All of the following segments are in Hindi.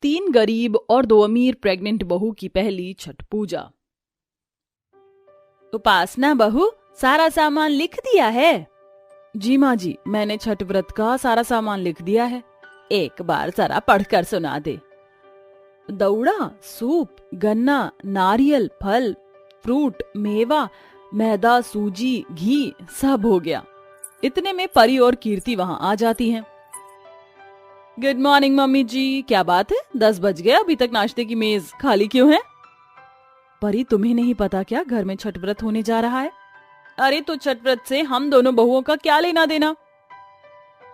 3 गरीब और 2 अमीर प्रेग्नेंट बहू की पहली छठ पूजा। उपासना बहू, सारा सामान लिख दिया है? जी माँ जी, मैंने छठ व्रत का सारा सामान लिख दिया है। एक बार जरा पढ़कर सुना दे। दौड़ा, सूप, गन्ना, नारियल, फल, फ्रूट, मेवा, मैदा, सूजी, घी सब हो गया। इतने में परी और कीर्ति वहां आ जाती हैं। गुड मॉर्निंग मम्मी जी, क्या बात है? 10 बज गए, अभी तक नाश्ते की मेज खाली क्यों है? परी, तुम्हें नहीं पता क्या घर में छठ व्रत होने जा रहा है? अरे तो छठ व्रत से हम दोनों बहुओं का क्या लेना देना?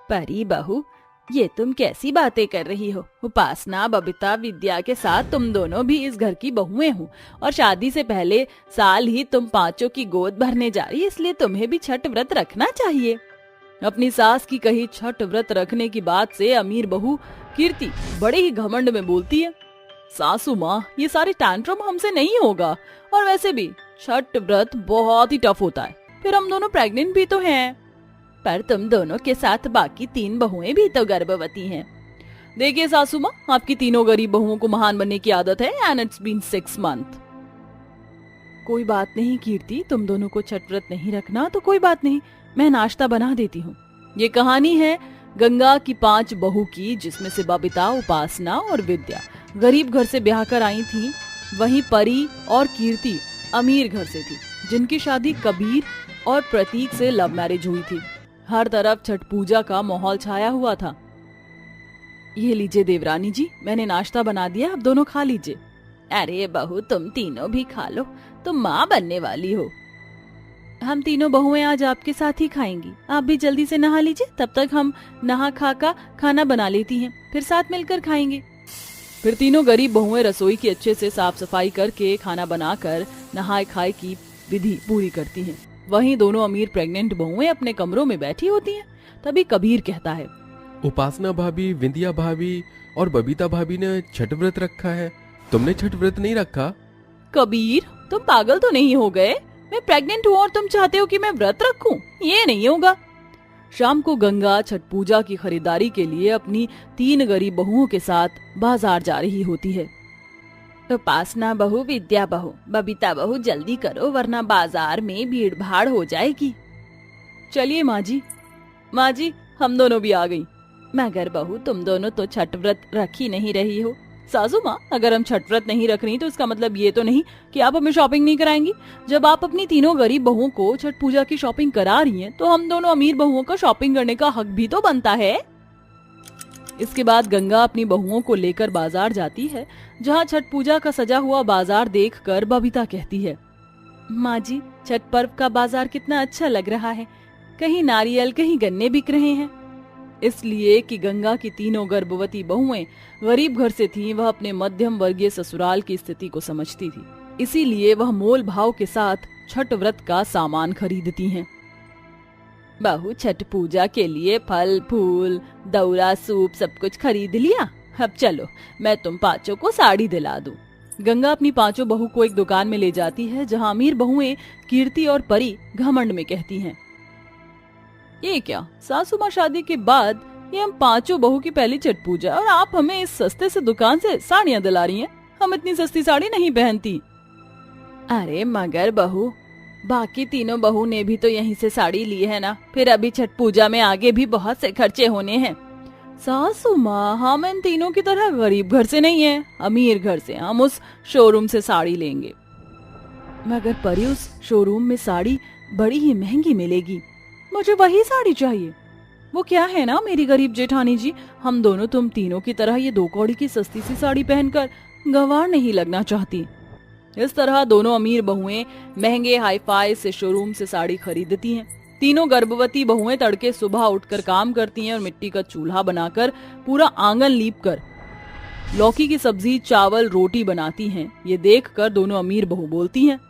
परी बहू, ये तुम कैसी बातें कर रही हो? उपासना, बबीता, विद्या के साथ तुम दोनों भी इस घर की बहुएं हो और शादी से पहले साल ही तुम 5 की गोद भरने जा रही, इसलिए तुम्हें भी छठ व्रत रखना चाहिए। अपनी सास की कही छठ व्रत रखने की बात से अमीर बहू कीर्ति बड़े ही घमंड में बोलती है, सासू माँ, ये सारे टैंट्रम हमसे नहीं होगा, और वैसे भी छठ व्रत बहुत ही टफ होता है, फिर हम दोनों प्रेग्नेंट भी तो हैं। पर तुम दोनों के साथ बाकी 3 बहुएं भी तो गर्भवती हैं। देखिए सासू माँ, आपकी तीनों गरीब बहुओं को महान बनने की आदत है, एंड इट्स बीन 6 मंथ। कोई बात नहीं कीर्ति, तुम दोनों को छठ व्रत नहीं रखना तो कोई बात नहीं, मैं नाश्ता बना देती हूँ। ये कहानी है गंगा की 5 बहू की, जिसमें से बबीता, उपासना और विद्या गरीब घर से ब्याह कर आई थी। वहीं परी और कीर्ति अमीर घर से थी, जिनकी शादी कबीर और प्रतीक से लव मैरिज हुई थी। हर तरफ छठ पूजा का माहौल छाया हुआ था। ये लीजिए देवरानी जी, मैंने नाश्ता बना दिया, अब दोनों खा लीजिए। अरे बहू, तुम तीनों भी खा लो, तुम माँ बनने वाली हो। हम तीनों बहुएं आज आपके साथ ही खाएंगी, आप भी जल्दी से नहा लीजिए, तब तक हम नहा खा का खाना बना लेती हैं, फिर साथ मिलकर खाएंगे। फिर तीनों गरीब बहुएं रसोई की अच्छे से साफ सफाई करके खाना बनाकर नहाए खाए की विधि पूरी करती हैं। वहीं दोनों अमीर प्रेग्नेंट बहुएं अपने कमरों में बैठी होती हैं। तभी कबीर कहता है, उपासना भाभी, विंध्या भाभी और बबीता भाभी ने छठ व्रत रखा है, तुमने छठ व्रत नहीं रखा? कबीर, तुम पागल तो नहीं हो गए? मैं प्रेग्नेंट हूँ और तुम चाहते हो कि मैं व्रत रखूं? ये नहीं होगा। शाम को गंगा छठ पूजा की खरीदारी के लिए अपनी 3 गरीब बहुओं के साथ बाजार जा रही होती है। उपासना बहू, विद्या बहू, बबीता बहू, जल्दी करो वरना बाजार में भीड़ भाड़ हो जाएगी। चलिए माँ जी। माँ जी, हम दोनों भी आ गई। मगर बहू, तुम दोनों तो छठ व्रत रख ही नहीं रही हो। सासू माँ, अगर हम छठ व्रत नहीं रख रही तो इसका मतलब ये तो नहीं कि आप हमें शॉपिंग नहीं कराएंगी। जब आप अपनी तीनों गरीब बहुओं को छठ पूजा की शॉपिंग करा रही हैं, तो हम दोनों अमीर बहुओं का शॉपिंग करने का हक भी तो बनता है। इसके बाद गंगा अपनी बहुओं को लेकर बाजार जाती है, जहाँ छठ पूजा का सजा हुआ बाजार देखकर बबीता कहती है, माँ जी, छठ पर्व का बाजार कितना अच्छा लग रहा है, कहीं नारियल, कहीं गन्ने बिक रहे हैं। इसलिए कि गंगा की तीनों गर्भवती बहुएं गरीब घर से थीं, वह अपने मध्यम वर्गीय ससुराल की स्थिति को समझती थी, इसीलिए वह मोल भाव के साथ छठ व्रत का सामान खरीदती हैं। बहू, छठ पूजा के लिए फल फूल, दौरा, सूप सब कुछ खरीद लिया? अब चलो, मैं तुम 5 को साड़ी दिला दूं। गंगा अपनी 5 बहू को एक दुकान में ले जाती है, जहां अमीर बहुएं कीर्ति और परी घमंड में कहती हैं, ये क्या सासू माँ, शादी के बाद ये हम 5 बहू की पहली छठ पूजा और आप हमें इस सस्ते से दुकान से साड़ियाँ दिला रही हैं? हम इतनी सस्ती साड़ी नहीं पहनती। अरे मगर बहू, बाकी तीनों बहू ने भी तो यहीं से साड़ी ली है ना, फिर अभी छठ पूजा में आगे भी बहुत से खर्चे होने हैं। सासू माँ, हम इन तीनों की तरह गरीब घर से नहीं है, अमीर घर से, हम उस शोरूम से साड़ी लेंगे। मगर परी, उस शोरूम में साड़ी बड़ी ही महंगी मिलेगी, मुझे वही साड़ी चाहिए। वो क्या है ना मेरी गरीब जेठानी जी, हम दोनों तुम तीनों की तरह ये 2 कौड़ी की सस्ती सी साड़ी पहनकर गंवार नहीं लगना चाहती। इस तरह दोनों अमीर बहुएं महंगे हाईफाई से शोरूम से साड़ी खरीदती हैं। तीनों गर्भवती बहुएं तड़के सुबह उठकर काम करती हैं और मिट्टी का चूल्हा बनाकर पूरा आंगन लीप कर लौकी की सब्जी, चावल, रोटी बनाती हैं। ये देखकर दोनों अमीर बहू बोलती हैं,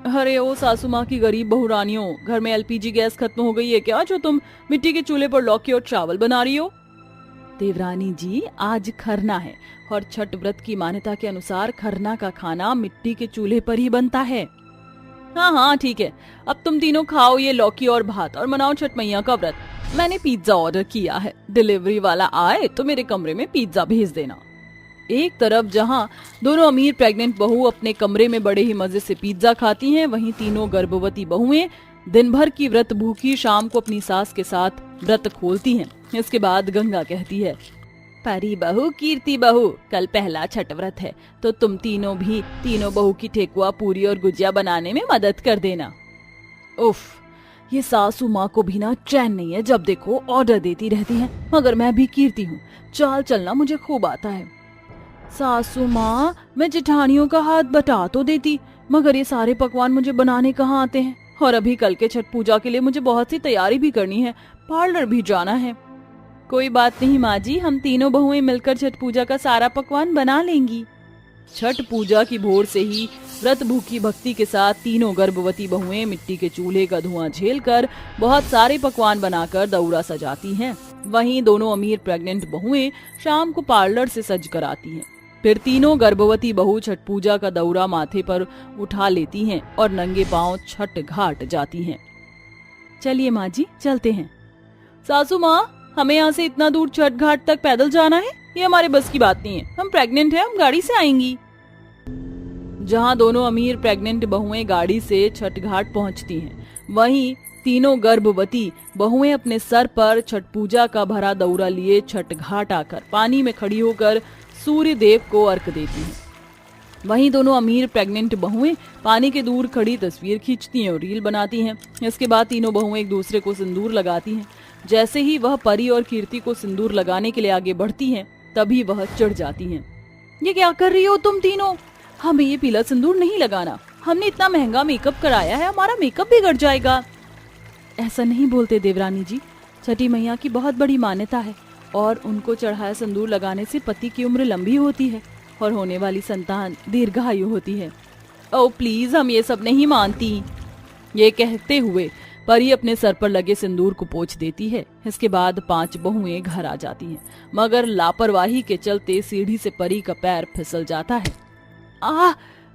अरे ओ सासू माँ की गरीब बहू रानियों, घर में एलपीजी गैस खत्म हो गई है क्या, जो तुम मिट्टी के चूल्हे पर लौकी और चावल बना रही हो? देवरानी जी, आज खरना है और छठ व्रत की मान्यता के अनुसार खरना का खाना मिट्टी के चूल्हे पर ही बनता है। हाँ हाँ ठीक है, अब तुम तीनों खाओ ये लौकी और भात और मनाओ छठ मैया का व्रत। मैंने पिज्जा ऑर्डर किया है, डिलीवरी वाला आए तो मेरे कमरे में पिज्जा भेज देना। एक तरफ जहां दोनों अमीर प्रेग्नेंट बहू अपने कमरे में बड़े ही मजे से पिज्जा खाती हैं, वहीं तीनों गर्भवती बहुएं दिन भर की व्रत भूखी शाम को अपनी सास के साथ व्रत खोलती हैं। इसके बाद गंगा कहती है, परी बहू, कीर्ति बहू, कल पहला छठ व्रत है तो तुम तीनों बहू की ठेकुआ, पूरी और गुजिया बनाने में मदद कर देना। उफ, ये सासू माँ को भी ना चैन नहीं है, जब देखो ऑर्डर देती रहती हैं। मगर मैं भी कीर्ति हूँ, चाल चलना मुझे खूब आता है। सासू माँ, मैं जेठानियों का हाथ बटा तो देती, मगर ये सारे पकवान मुझे बनाने कहाँ आते हैं। और अभी कल के छठ पूजा के लिए मुझे बहुत सी तैयारी भी करनी है, पार्लर भी जाना है। कोई बात नहीं माँ जी, हम तीनों बहुएं मिलकर छठ पूजा का सारा पकवान बना लेंगी। छठ पूजा की भोर से ही व्रत भूखी भक्ति के साथ तीनों गर्भवती बहुएं मिट्टी के चूल्हे का धुआं झेलकर बहुत सारे पकवान बनाकर दौरा सजाती हैं। वहीं दोनों अमीर प्रेग्नेंट बहुएं शाम को पार्लर से सज कर आती हैं। फिर तीनों गर्भवती बहू छठ पूजा का दौरा माथे पर उठा लेती हैं और नंगे पांव छठ घाट जाती हैं। चलिए माँ जी, चलते हैं। सासू माँ, हमें यहाँ से इतना दूर छठ घाट तक पैदल जाना है, ये हमारे बस की बात नहीं है। हम प्रेग्नेंट हैं, हम गाड़ी से आएंगी। जहाँ दोनों अमीर प्रेग्नेंट बहुएं गाड़ी से छठ घाट पहुँचती हैं, वहीं तीनों गर्भवती बहुएं अपने सर पर छठ पूजा का भरा दौरा लिए छठ घाट आकर पानी में खड़ी होकर सूर्य देव को अर्घ देती हैं। वहीं दोनों अमीर प्रेग्नेंट बहुएं पानी के दूर खड़ी तस्वीर खींचती हैं और रील बनाती हैं। इसके बाद तीनों बहुएं एक दूसरे को सिंदूर लगाती हैं। जैसे ही वह परी और कीर्ति को सिंदूर लगाने के लिए आगे बढ़ती हैं, तभी वह चिढ़ जाती हैं। ये क्या कर रही हो तुम तीनों? हमें ये पीला सिंदूर नहीं लगाना, हमने इतना महंगा मेकअप कराया है, हमारा मेकअप बिगड़ जाएगा। ऐसा नहीं बोलते देवरानी जी, छठी मैया की बहुत बड़ी मान्यता है और उनको चढ़ाया सिंदूर लगाने से पति की उम्र लंबी होती है और होने वाली संतान दीर्घायु होती है। ओ प्लीज, हम ये सब नहीं मानती। ये कहते हुए परी अपने सर पर लगे सिंदूर को पोंछ देती है। इसके बाद 5 बहुएं घर आ जाती हैं, मगर लापरवाही के चलते सीढ़ी से परी का पैर फिसल जाता है। आह,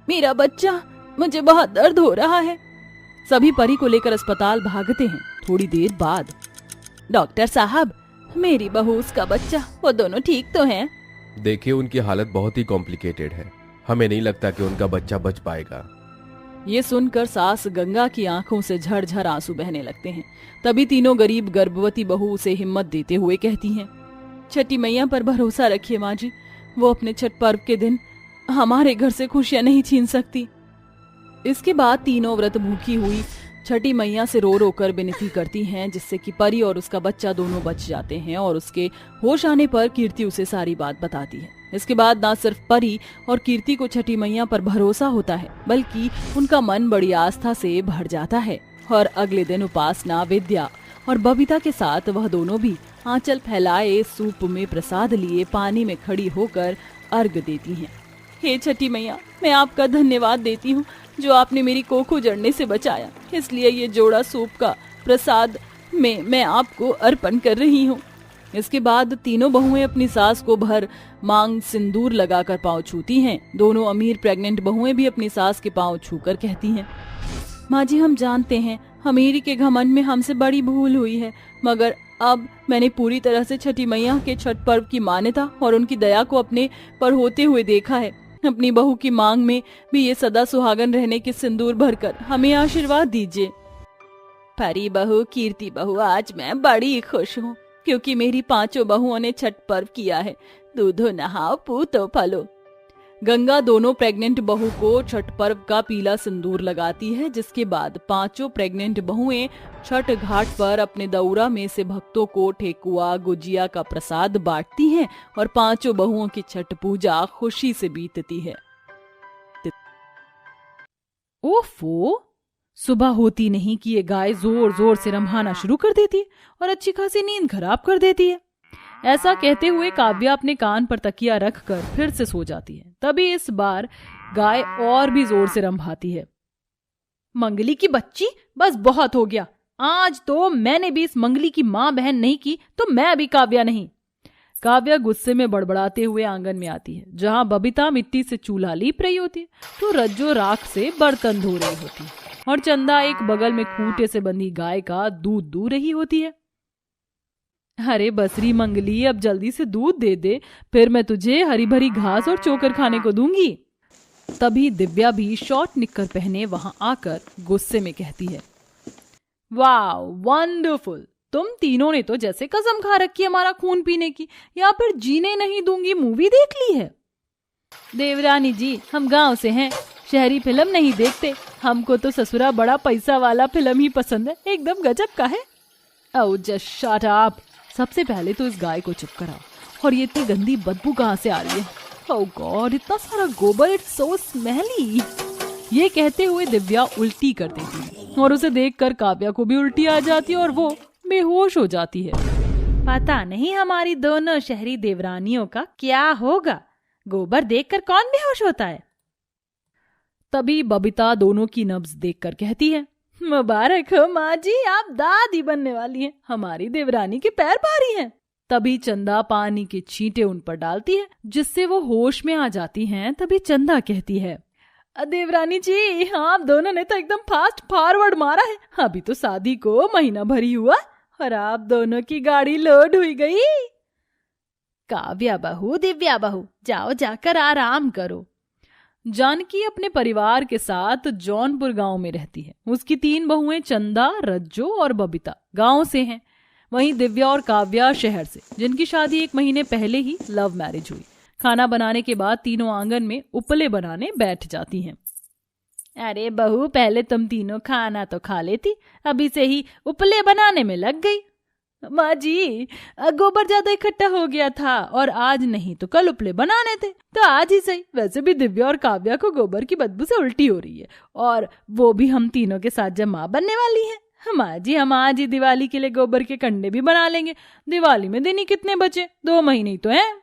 मेरा बच्चा, मुझे बहुत दर्द हो रहा है। सभी परी को लेकर अस्पताल भागते हैं। थोड़ी देर बाद, डॉक्टर साहब, मेरी बहू, उसका बच्चा, वो दोनों ठीक तो हैं? देखिए, उनकी हालत बहुत ही कॉम्प्लिकेटेड है, हमें नहीं लगता कि उनका बच्चा बच पाएगा। ये सुनकर सास गंगा की आंखों से झरझर आंसू बहने लगते हैं। तभी तीनों गरीब गर्भवती बहू उसे हिम्मत देते हुए कहती हैं, छठी मैया पर भरोसा रखिए माँ जी, वो अपने छठ पर्व के दिन हमारे घर से खुशियां नहीं छीन सकती। इसके बाद तीनों व्रत भूखी हुई छठी मैया से रो रो कर विनती करती हैं, जिससे कि परी और उसका बच्चा दोनों बच जाते हैं और उसके होश आने पर कीर्ति उसे सारी बात बताती है। इसके बाद ना सिर्फ परी और कीर्ति को छठी मैया पर भरोसा होता है, बल्कि उनका मन बड़ी आस्था से भर जाता है और अगले दिन उपासना, विद्या और बबीता के साथ वह दोनों भी आंचल फैलाए सूप में प्रसाद लिए पानी में खड़ी होकर अर्घ देती हैं। हे छठी मैया, मैं आपका धन्यवाद देती हूँ जो आपने मेरी कोख उजड़ने से बचाया, इसलिए ये जोड़ा सूप का प्रसाद में मैं आपको अर्पण कर रही हूँ। इसके बाद तीनों बहुएं अपनी सास को भर मांग सिंदूर लगाकर पांव छूती हैं। दोनों अमीर प्रेग्नेंट बहुएं भी अपनी सास के पांव छूकर कहती हैं, माँ जी, हम जानते हैं अमीरी के घमंड में हमसे बड़ी भूल हुई है, मगर अब मैंने पूरी तरह से छठी मैया के छठ पर्व की मान्यता और उनकी दया को अपने पर होते हुए देखा है। अपनी बहू की मांग में भी ये सदा सुहागन रहने के सिंदूर भरकर हमें आशीर्वाद दीजिए। परी बहू, कीर्ति बहू, आज मैं बड़ी खुश हूँ क्योंकि मेरी 5 बहुओं ने छठ पर्व किया है। दूधो नहाओ, पूतो फलो। गंगा दोनों प्रेग्नेंट बहू को छठ पर्व का पीला सिंदूर लगाती है, जिसके बाद 5 प्रेग्नेंट बहुएं छठ घाट पर अपने दौरा में से भक्तों को ठेकुआ, गुजिया का प्रसाद बांटती हैं और 5 बहुओं की छठ पूजा खुशी से बीतती है। ओफो, सुबह होती नहीं कि ये गाय जोर जोर से रम्हाना शुरू कर देती है और अच्छी खासी नींद खराब कर देती है। ऐसा कहते हुए काव्या अपने कान पर तकिया रखकर फिर से सो जाती है। तभी इस बार गाय और भी जोर से रंभाती है। मंगली की बच्ची, बस बहुत हो गया, आज तो मैंने भी इस मंगली की माँ बहन नहीं की तो मैं भी काव्या नहीं। काव्या गुस्से में बड़बड़ाते हुए आंगन में आती है, जहाँ बबीता मिट्टी से चूल्हा लीप रही होती है तो रज्जो राख से बर्तन धो रही होती है और चंदा एक बगल में खूंटे से बंधी गाय का दूध दूह रही होती है। अरे बसरी मंगली, अब जल्दी से दूध दे दे, फिर मैं तुझे हरी भरी घास और चोकर खाने को दूंगी। तभी दिव्या भी शॉर्ट निक्कर पहने वहां आकर गुस्से में कहती है, वाह वंडरफुल, तुम तीनों ने तो जैसे कसम खा रखी है हमारा खून पीने की, या फिर जीने नहीं दूंगी मूवी देख ली है। देवरानी जी, हम गांव से हैं, शहरी फिल्म नहीं देखते, हमको तो ससुरा बड़ा पैसा वाला फिल्म ही पसंद है, एकदम गजब का है। ओह जस्ट शट अप, सबसे पहले तो इस गाय को चुप कराओ, और ये इतनी गंदी बदबू कहाँ से आ रही है? ओह गॉड, इतना सारा गोबर, इट्स सो स्मेली। ये कहते हुए दिव्या उल्टी कर देती है और उसे देखकर काव्या को भी उल्टी आ जाती है और वो बेहोश हो जाती है। पता नहीं हमारी दोनों शहरी देवरानियों का क्या होगा, गोबर देखकर कौन बेहोश होता है। तभी बबीता दोनों की नब्ज देखकर कहती है, मुबारक हो माँ जी, आप दादी बनने वाली हैं, हमारी देवरानी के पैर भारी हैं। तभी चंदा पानी के छींटे उन पर डालती है जिससे वो होश में आ जाती हैं। तभी चंदा कहती है, देवरानी जी, आप दोनों ने तो एकदम फास्ट फॉरवर्ड मारा है, अभी तो शादी को महीना भर ही हुआ और आप दोनों की गाड़ी लोड हुई गई। काव्या बहू, दिव्या बहू, जाओ जाकर आराम करो। जानकी अपने परिवार के साथ जौनपुर गांव में रहती है। उसकी 3 बहुएं चंदा, रज्जो और बबीता गांव से हैं। वहीं दिव्या और काव्या शहर से, जिनकी शादी 1 महीने पहले ही लव मैरिज हुई। खाना बनाने के बाद तीनों आंगन में उपले बनाने बैठ जाती हैं। अरे बहू, पहले तुम तीनों खाना तो खा लेती, अभी से ही उपले बनाने में लग गई। माँ जी, गोबर ज्यादा इकट्ठा हो गया था और आज नहीं तो कल उपले बनाने थे, तो आज ही सही। वैसे भी दिव्या और काव्या को गोबर की बदबू से उल्टी हो रही है, और वो भी हम तीनों के साथ जब माँ बनने वाली है। माँ जी, हम आज ही दिवाली के लिए गोबर के कंडे भी बना लेंगे। दिवाली में दिन ही कितने बचे, 2 महीने ही तो हैं।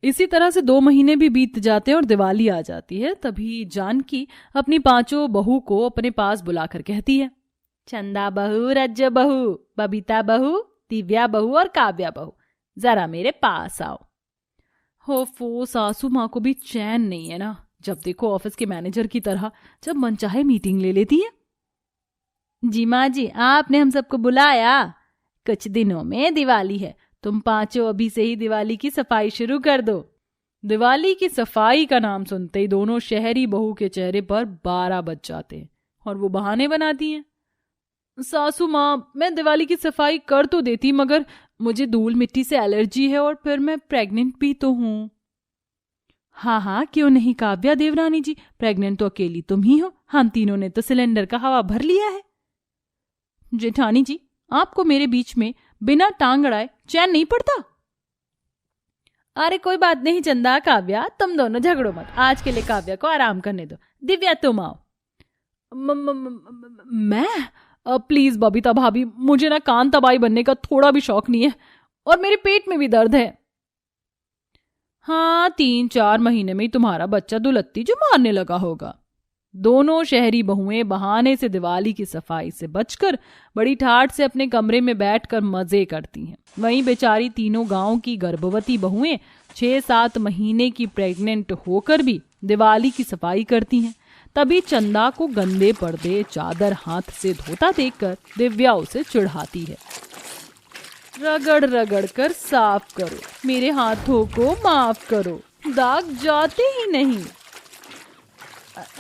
इसी तरह से 2 महीने भी बीत जाते हैं और दिवाली आ जाती है। तभी जानकी अपनी 5 बहू को अपने पास बुलाकर कहती है, चंदा बहू, रज्जो बहू, बबीता बहू, दिव्या बहू और काव्या बहू, जरा मेरे पास आओ। हो सासू माँ को भी चैन नहीं है ना, जब देखो ऑफिस के मैनेजर की तरह जब मनचाहे मीटिंग ले लेती है। जी माँ जी, आपने हम सबको बुलाया, कुछ दिनों में दिवाली है, तुम 5 अभी से ही दिवाली की सफाई शुरू कर दो। दिवाली की सफाई का नाम सुनते ही दोनों शहरी बहू के चेहरे पर 12 बज जाते हैं और वो बहाने बनाती हैं। सासू माँ, मैं दिवाली की सफाई कर तो देती, मगर मुझे धूल मिट्टी से एलर्जी है और फिर मैं प्रेग्नेंट भी तो हूँ। हाँ, क्यों नहीं काव्या देवरानी जी, प्रेग्नेंट तो अकेली तुम ही हो, हम तीनों ने तो सिलेंडर का हवा भर लिया है। जेठानी जी, आपको मेरे बीच में बिना टांग अड़ाए चैन नहीं पड़ता। अरे कोई बात नहीं चंदा, काव्या, तुम दोनों झगड़ो मत, आज के लिए काव्या को आराम करने दो। दिव्या तुम आओ। मैं? प्लीज बबीता भाभी, मुझे ना कान तबाई बनने का थोड़ा भी शौक नहीं है और मेरे पेट में भी दर्द है। हाँ, 3-4 महीने में ही तुम्हारा बच्चा दुलत्ती जो मारने लगा होगा। दोनों शहरी बहुएं बहाने से दिवाली की सफाई से बचकर बड़ी ठाठ से अपने कमरे में बैठकर मजे करती हैं। वहीं बेचारी तीनों गांव की गर्भवती बहुएं 6-7 महीने की प्रेग्नेंट होकर भी दिवाली की सफाई करती हैं। तभी चंदा को गंदे पर्दे चादर हाथ से धोता देखकर दिव्या उसे चिढ़ाती है, रगड़ रगड़ कर साफ करो, मेरे हाथों को माफ करो, दाग जाते ही नहीं।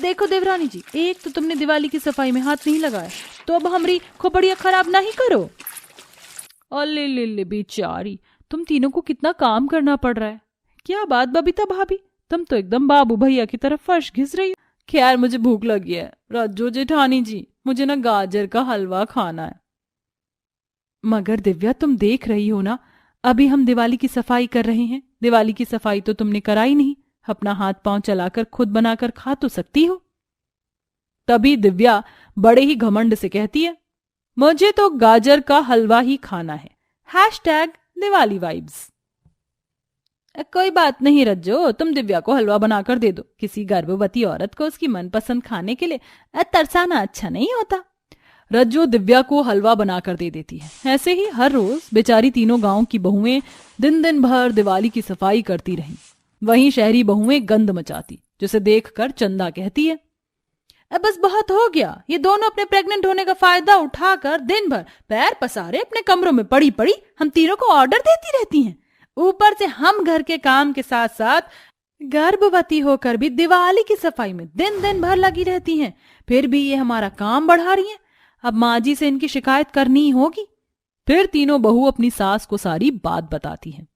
देखो देवरानी जी, एक तो तुमने दिवाली की सफाई में हाथ नहीं लगाया, तो अब हमारी खोपड़ियां खराब नहीं करो। अले ले बेचारी, तुम तीनों को कितना काम करना पड़ रहा है। क्या बात बबीता भाभी, तुम तो एकदम बाबू भैया की तरफ फर्श घिस रही हो। खैर, मुझे भूख लगी है। रज्जो जेठानी जी, मुझे ना गाजर का हलवा खाना है। मगर दिव्या, तुम देख रही हो ना, अभी हम दिवाली की सफाई कर रहे हैं। दिवाली की सफाई तो तुमने कराई नहीं, अपना हाथ पांव चलाकर खुद बनाकर खा तो सकती हो। तभी दिव्या बड़े ही घमंड से कहती है, मुझे तो गाजर का हलवा ही खाना है। #दिवाली वाइब्स। कोई बात नहीं रज्जो, तुम दिव्या को हलवा बनाकर दे दो। किसी गर्भवती औरत को उसकी मनपसंद खाने के लिए तरसाना अच्छा नहीं होता। रज्जो दिव्या को हलवा बनाकर दे देती है। ऐसे ही हर रोज बेचारी तीनों गांव की बहुएं दिन भर दिवाली की सफाई करती रहीं। वहीं शहरी बहुएं गंद मचाती, जिसे देखकर चंदा कहती है, अब बस बहुत हो गया। ये दोनों अपने प्रेग्नेंट होने का फायदा उठाकर दिन भर पैर पसारे अपने कमरों में पड़ी पड़ी हम तीनों को ऑर्डर देती रहती हैं। ऊपर से हम घर के काम के साथ साथ गर्भवती होकर भी दिवाली की सफाई में दिन दिन भर लगी रहती हैं। फिर भी ये हमारा काम बढ़ा रही हैं। अब माँ जी से इनकी शिकायत करनी ही होगी। फिर तीनों बहू अपनी सास को सारी बात बताती हैं।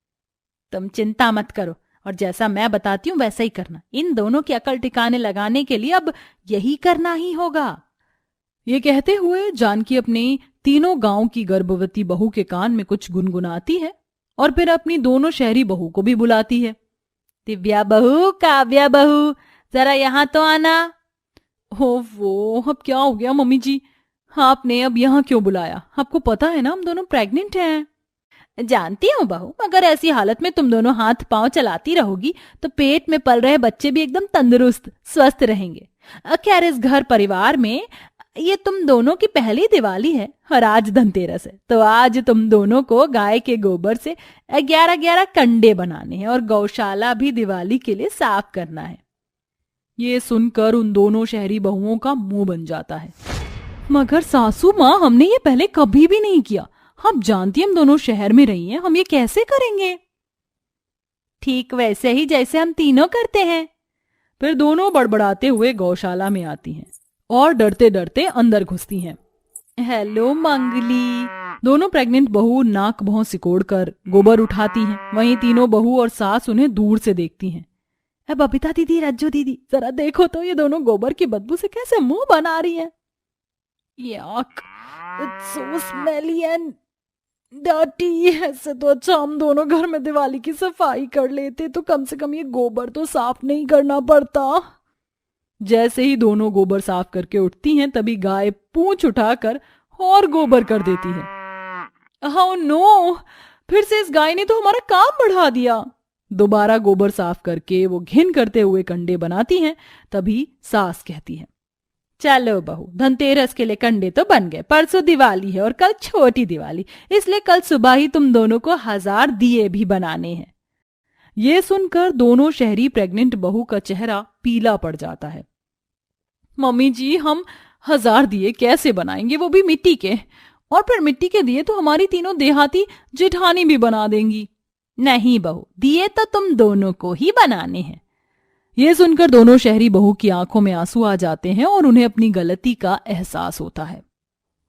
तुम चिंता मत करो और जैसा मैं बताती हूँ वैसा ही करना। इन दोनों की अकल ठिकाने लगाने के लिए अब यही करना ही होगा। ये कहते हुए जानकी अपनी तीनों गांव की गर्भवती बहू के कान में कुछ गुनगुनाती है और फिर अपनी दोनों शहरी बहू को भी बुलाती है। दिव्या बहू, काव्या बहू, जरा यहाँ तो आना। हो वो अब क्या हो गया मम्मी जी, आपने अब यहाँ क्यों बुलाया? आपको पता है ना हम दोनों प्रेग्नेंट हैं। जानती हूँ बहू, मगर ऐसी हालत में तुम दोनों हाथ पांव चलाती रहोगी तो पेट में पल रहे बच्चे भी एकदम तंदुरुस्त स्वस्थ रहेंगे। खैर इस घर परिवार में ये तुम दोनों की पहली दिवाली है और आज धनतेरस है, तो आज तुम दोनों को गाय के गोबर से 11-11 कंडे बनाने हैं और गौशाला भी दिवाली के लिए साफ करना है। ये सुनकर उन दोनों शहरी बहुओं का मुंह बन जाता है। मगर सासू माँ, हमने ये पहले कभी भी नहीं किया। हम जानती हम दोनों शहर में रही हैं, हम ये कैसे करेंगे? ठीक वैसे ही जैसे हम तीनों करते हैं। फिर दोनों बड़बड़ाते हुए गौशाला में आती हैं और डरते डरते अंदर घुसती हैं। हेलो मंगली। दोनों प्रेग्नेंट बहू नाक भौं सिकोड़कर गोबर उठाती हैं। वहीं तीनों बहू और सास उन्हें दूर से देखती हैं। बबीता दीदी, रज्जू दीदी, जरा देखो तो ये दोनों गोबर की बदबू से कैसे मुंह बना रही हैं। Yuck, it's so smelly and dirty. ऐसे तो अच्छा हम दोनों घर में दिवाली की सफाई कर लेते, तो कम से कम ये गोबर तो साफ नहीं करना पड़ता। जैसे ही दोनों गोबर साफ करके उठती हैं तभी गाय पूंछ उठाकर और गोबर कर देती है। ओह नो, फिर से इस गाय ने तो हमारा काम बढ़ा दिया। दोबारा गोबर साफ करके वो घिन करते हुए कंडे बनाती हैं। तभी सास कहती है, चलो बहू, धनतेरस के लिए कंडे तो बन गए। परसों दिवाली है और कल छोटी दिवाली, इसलिए कल सुबह ही तुम दोनों को 1000 दिए भी बनाने हैं। ये सुनकर दोनों शहरी प्रेग्नेंट बहू का चेहरा पीला पड़ जाता है। मम्मी जी, हम 1000 दिए कैसे बनाएंगे, वो भी मिट्टी के? और फिर मिट्टी के दिए तो हमारी तीनों देहाती जेठानी भी बना देंगी। नहीं बहू, दिए तो तुम दोनों को ही बनाने हैं। ये सुनकर दोनों शहरी बहू की आंखों में आंसू आ जाते हैं और उन्हें अपनी गलती का एहसास होता है।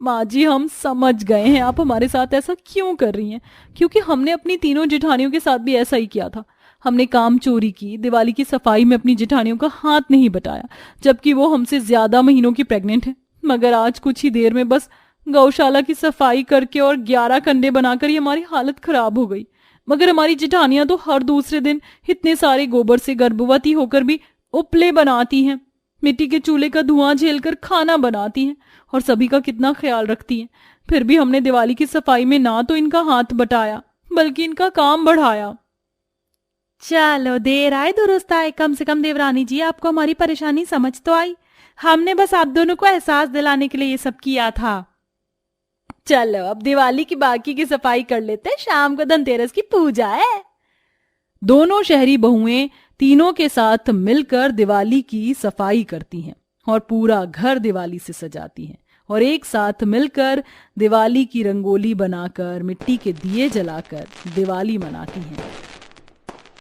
माँ जी, हम समझ गए हैं आप हमारे साथ ऐसा क्यों कर रही हैं, क्योंकि हमने अपनी तीनों जेठानियों के साथ भी ऐसा ही किया था। हमने काम चोरी की, दिवाली की सफाई में अपनी जेठानियों का हाथ नहीं बटाया, जबकि वो हमसे ज्यादा महीनों की प्रेग्नेंट है। मगर आज कुछ ही देर में बस गौशाला की सफाई करके और 11 कंडे बनाकर ही हमारी हालत खराब हो गई। मगर हमारी जेठानियां तो हर दूसरे दिन इतने सारे गोबर से गर्भवती होकर भी उपले बनाती हैं, मिट्टी के चूल्हे का धुआं झेलकर खाना बनाती हैं और सभी का कितना ख्याल रखती हैं। फिर भी हमने दिवाली की सफाई में ना तो इनका हाथ बटाया बल्कि इनका काम बढ़ाया। चलो, देर आए दुरुस्त आए। कम से कम देवरानी जी, आपको हमारी परेशानी समझ तो आई। हमने बस आप दोनों को एहसास दिलाने के लिए ये सब किया था। चलो, अब दिवाली की बाकी की सफाई कर लेते हैं, शाम को धनतेरस की पूजा है। दोनों शहरी बहुएं तीनों के साथ मिलकर दिवाली की सफाई करती हैं और पूरा घर दिवाली से सजाती हैं और एक साथ मिलकर दिवाली की रंगोली बनाकर, मिट्टी के दिए जलाकर दिवाली मनाती हैं।